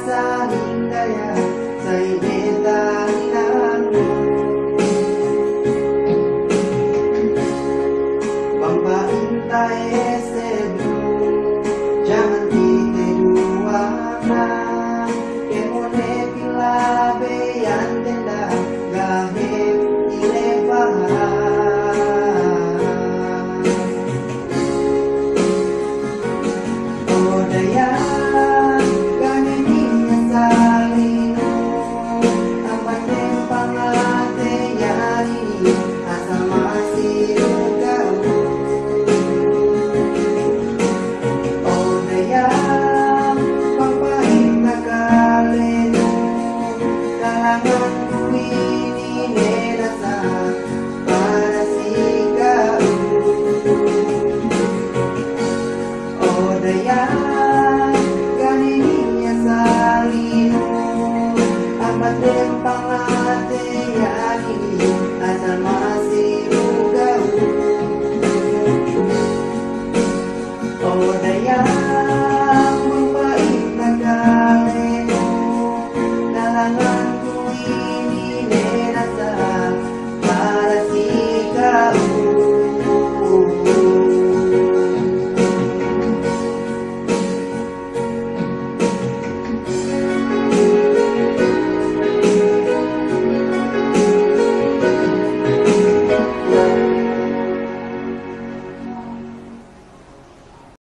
sa hindaya sa ibetanan mo. Pampaintay ese blue, jangan diteduana, que mone pilabe antenda gahem ilebahan. Odaya ganeninya salino, apate pangate yani asa masih kau. Odaya pangpahit na kaleno, kalangan ini nenasa para sikau. Odaya ganeninya salino, amat pangate